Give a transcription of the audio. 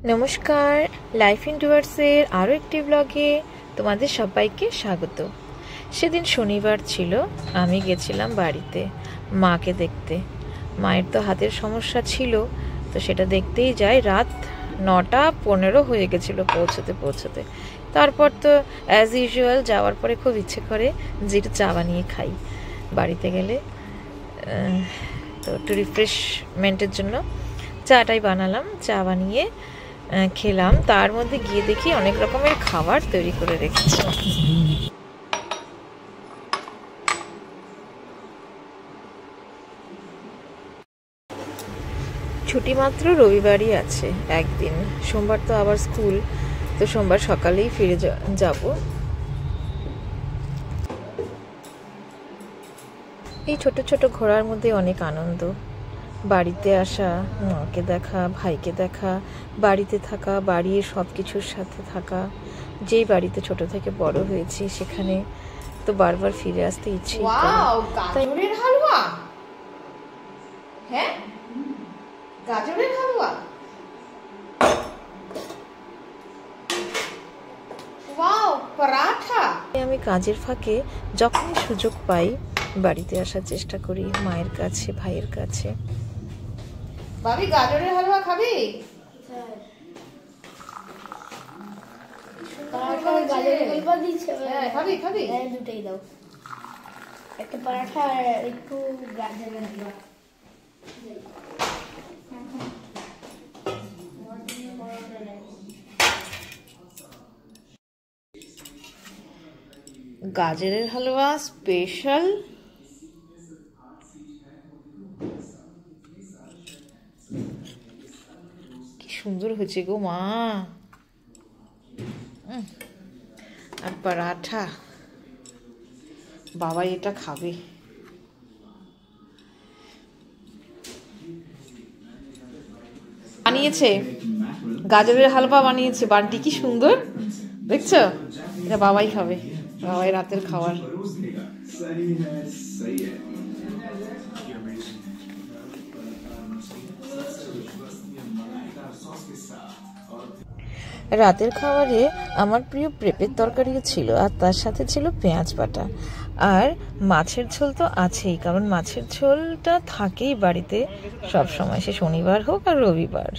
নমস্কার, life in ডুয়ার্সের আরও একটি ব্লগে তোমাদের সবাইকে স্বাগত। সেদিন শনিবার ছিল, আমি গেছিলাম বাড়িতে মাকে দেখতে। মায়ের তো হাতের সমস্যা ছিল, তো সেটা দেখতেই যাই। রাত 9:15 হয়ে গেছিলো পৌঁছতে। তারপর তো অ্যাজ ইউজুয়াল যাওয়ার পরে খুব ইচ্ছে করে যে একটু চা বানিয়ে খাই বাড়িতে গেলে। তো একটু রিফ্রেশমেন্টের জন্য চাটাই বানালাম, চা বানিয়ে খেলাম। তার মধ্যে গিয়ে দেখি অনেক রকমের খাবার তৈরি করে রেখেছে। ছুটি মাত্র রবিবারই আছে একদিন, সোমবার তো আবার স্কুল, তো সোমবার সকালেই ফিরে যাব। এই ছোট ছোট ঘোরার মধ্যে অনেক আনন্দ। বাড়িতে আসা, মাকে দেখা, ভাইকে দেখা, বাড়িতে থাকা, বাড়ির সব কিছুর সাথে থাকা। যেই বাড়িতে ছোট থেকে বড় হয়েছি সেখানে তো বারবার ফিরে আসতে ইচ্ছে করে। গাজরের হালুয়া, হ্যাঁ গাজরের হালুয়া, ওয়াও পরাঠা। আমি কাজের ফাঁকে যখনই সুযোগ পাই বাড়িতে আসার চেষ্টা করি, মায়ের কাছে, ভাইয়ের কাছে। ভাবি গাজরের হালুয়া খাবি? খাবি খাবি? দুটোই দাও, একটা পরাঠা আর একটু গাজরের হালুয়া। গাজরের হালুয়া স্পেশাল। কি সুন্দর হয়েছে গো মা। আর পরাঠা, বাবা এটা খাবে। বানিয়েছে গাজরের হালুয়া, বানিয়েছে বান্টি, কি সুন্দর দেখছো। এটা বাবাই খাবে, বাবাই রাতের খাবার। রাতের খাবারে আমার প্রিয় পেঁপের তরকারিও ছিল, আর তার সাথে ছিল পেঁয়াজ বাটা। আর মাছের ঝোল তো আছেই, কারণ মাছের ঝোলটা থাকেই বাড়িতে সব সময়, সে শনিবার হোক আর রবিবার।